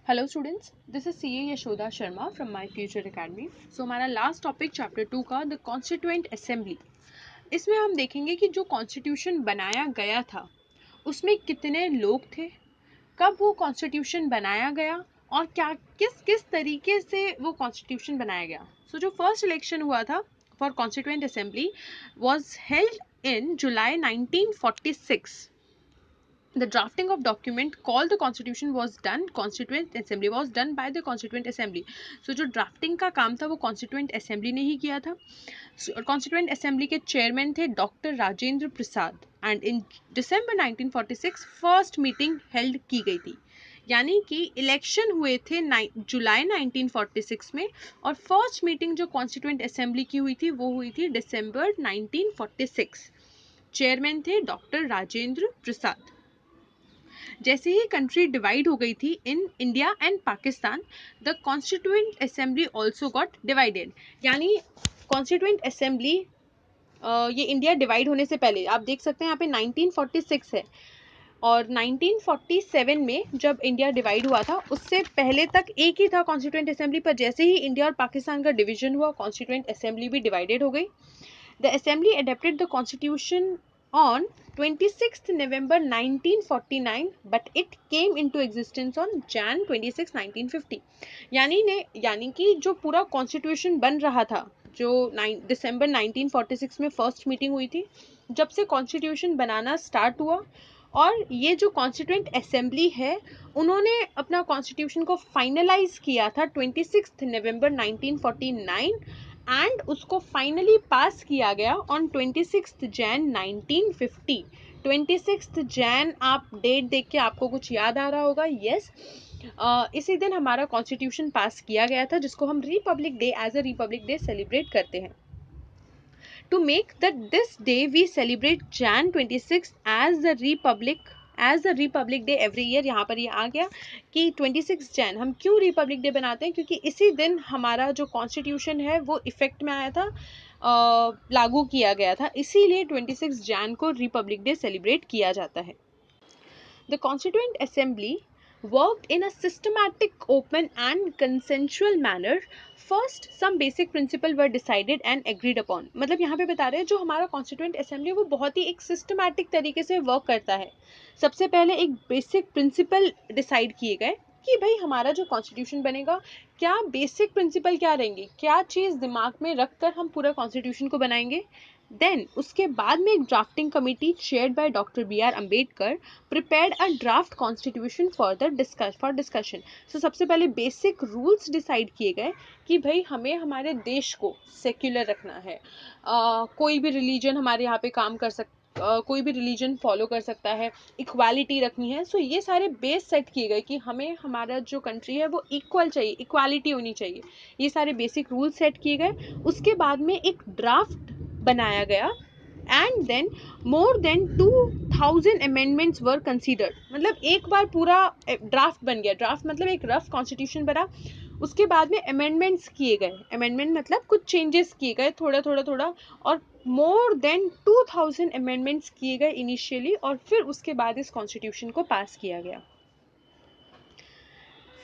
Hello students, this is CA Yashoda Sharma from My Future Academy. So हमारा last topic chapter 2 का the constituent assembly. इसमें हम देखेंगे कि जो कॉन्स्टिट्यूशन बनाया गया था उसमें कितने लोग थे, कब वो कॉन्स्टिट्यूशन बनाया गया और क्या किस किस तरीके से वो कॉन्स्टिट्यूशन बनाया गया। सो जो फर्स्ट इलेक्शन हुआ था for constituent assembly was held in July 1946. The drafting of document called the constitution was done, constituent assembly was done by the constituent assembly. So जो drafting का काम था वो constituent assembly ने ही किया था. constituent assembly के chairman थे doctor Rajendra Prasad and in December 1946 first meeting held की गई थी. यानी कि इलेक्शन हुए थे जुलाई 1946 में और फर्स्ट मीटिंग जो कॉन्स्टिट्यूएंट असेंबली की हुई थी वो हुई थी दिसंबर 1946. चेयरमैन थे डॉक्टर राजेंद्र प्रसाद. जैसे ही कंट्री डिवाइड हो गई थी in India and Pakistan, the constituent assembly also got divided. यानी कॉन्स्टिट्यूएंट असेंबली ये इंडिया डिवाइड होने से पहले आप देख सकते हैं यहाँ पे 1946 है और 1947 में जब इंडिया डिवाइड हुआ था उससे पहले तक एक ही था कॉन्स्टिट्यूएंट असेंबली, पर जैसे ही इंडिया और पाकिस्तान का डिवीजन हुआ कॉन्स्टिट्यूएंट असेंबली भी डिवाइडेड हो गई. The Assembly adopted the Constitution on 26th November 1949, but it came into existence on Jan 26, 1950. यानी कि जो पूरा कॉन्स्टिट्यूशन बन रहा था जो दिसंबर 1946 में फर्स्ट मीटिंग हुई थी, जब से कॉन्स्टिट्यूशन बनाना स्टार्ट हुआ और ये जो कॉन्स्टिट्यूएंट असेंबली है उन्होंने अपना कॉन्स्टिट्यूशन को फाइनलाइज किया था 26 नवंबर 1949 एंड उसको फाइनली पास किया गया ऑन 26 जैन 1950. 26 जैन आप डेट देख के आपको कुछ याद आ रहा होगा. यस, इसी दिन हमारा कॉन्स्टिट्यूशन पास किया गया था जिसको हम republic day as a republic day celebrate करते हैं. To make that this day we celebrate Jan 26 as the Republic Day every year. यहाँ पर ये आ गया कि 26 जैन हम क्यों रिपब्लिक डे बनाते हैं, क्योंकि इसी दिन हमारा जो कॉन्स्टिट्यूशन है वो इफेक्ट में आया था, लागू किया गया था, इसीलिए 26 जैन को रिपब्लिक डे सेलिब्रेट किया जाता है. The Constituent Assembly worked in a systematic, open and consensual manner. First, some basic principles were decided and agreed upon. मतलब यहाँ पे बता रहे हैं जो हमारा कॉन्स्टिट्यूएंट असेंबली वो बहुत ही एक सिस्टमैटिक तरीके से वर्क करता है. सबसे पहले एक बेसिक प्रिंसिपल डिसाइड किए गए कि भाई हमारा जो कॉन्स्टिट्यूशन बनेगा क्या बेसिक प्रिंसिपल क्या रहेंगे, क्या चीज़ दिमाग में रखकर हम पूरा कॉन्स्टिट्यूशन को बनाएंगे. देन उसके बाद में एक drafting committee chaired by doctor B.R. Ambedkar prepared a draft constitution for discussion. So सबसे पहले बेसिक रूल्स डिसाइड किए गए कि भाई हमें हमारे देश को सेक्युलर रखना है, कोई भी रिलीजन हमारे यहाँ पे काम कर कोई भी रिलीजन फॉलो कर सकता है, इक्वालिटी रखनी है. सो ये सारे बेस सेट किए गए कि हमें हमारा जो कंट्री है वो इक्वल चाहिए, इक्वालिटी होनी चाहिए. ये सारे बेसिक रूल्स सेट किए गए. उसके बाद में एक ड्राफ्ट बनाया गया and then more than 2000 amendments were considered. मतलब एक बार पूरा ड्राफ्ट बन गया, ड्राफ्ट मतलब एक रफ कॉन्स्टिट्यूशन बना, उसके बाद में अमेंडमेंट्स किए गए, अमेंडमेंट मतलब कुछ चेंजेस किए गए थोड़ा और मोर देन 2000 अमेंडमेंट्स किए गए इनिशियली और फिर उसके बाद इस कॉन्स्टिट्यूशन को पास किया गया.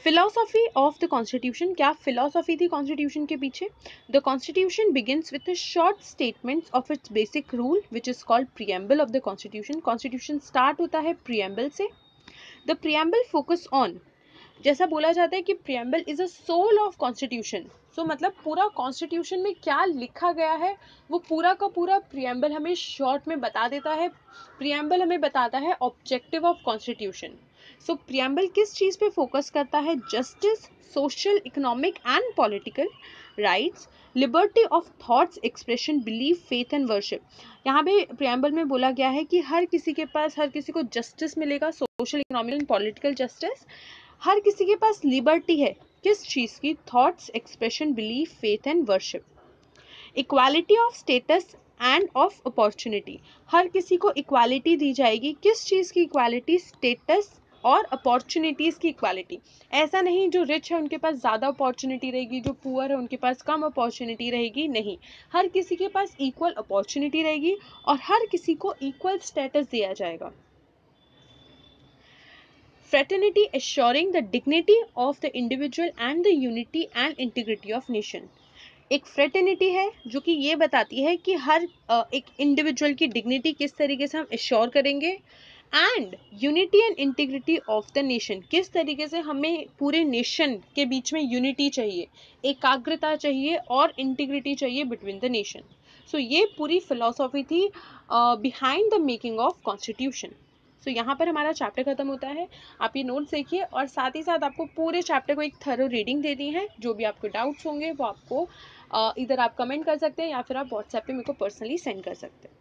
फिलोसॉफी ऑफ द कॉन्स्टिट्यूशन, क्या फिलोसॉफी थी कॉन्स्टिट्यूशन के पीछे. The constitution begins with short statements of its basic rule which is called preamble of the constitution. Constitution start होता है प्रीएम्बल से. द प्रीएम्बल फोकस ऑन, जैसा बोला जाता है कि preamble is a soul of constitution. So मतलब पूरा कॉन्स्टिट्यूशन में क्या लिखा गया है वो पूरा का पूरा प्रीएम्बल हमें शॉर्ट में बता देता है. प्रीएम्बल हमें बताता है objective of constitution. So preamble किस चीज़ पे फोकस करता है, justice, social, economic and political rights, liberty of thoughts, expression, belief, faith and worship. यहाँ पे प्रीएम्बल में बोला गया है कि हर किसी को जस्टिस मिलेगा, social, economic and political justice. हर किसी के पास लिबर्टी है, किस चीज़ की, thoughts, expression, belief, faith and worship. Equality of status and of opportunity, हर किसी को इक्वालिटी दी जाएगी. किस चीज़ की इक्वालिटी, स्टेटस और अपॉर्चुनिटीज़ की इक्वालिटी. ऐसा नहीं जो रिच है उनके पास ज़्यादा अपॉर्चुनिटी रहेगी, जो पुअर है उनके पास कम अपॉर्चुनिटी रहेगी, नहीं, हर किसी के पास इक्वल अपॉर्चुनिटी रहेगी और हर किसी को इक्वल स्टेटस दिया जाएगा. Fraternity assuring the dignity of the individual and the unity and integrity of nation. एक फ्रेटर्निटी है जो कि ये बताती है कि हर एक इंडिविजुअल की डिग्निटी किस तरीके से हम एश्योर करेंगे, and unity and integrity of the nation, किस तरीके से हमें पूरे नेशन के बीच में यूनिटी चाहिए, एकाग्रता चाहिए और इंटीग्रिटी चाहिए बिटवीन द नेशन. सो ये पूरी फिलॉसफी थी behind the making of constitution. So यहाँ पर हमारा चैप्टर खत्म होता है. आप ये नोट्स देखिए और साथ ही साथ आपको पूरे चैप्टर को एक थरो रीडिंग दे दी है. जो भी आपको डाउट्स होंगे वो आपको इधर आप कमेंट कर सकते हैं या फिर आप व्हाट्सएप पे मेरे को पर्सनली सेंड कर सकते हैं.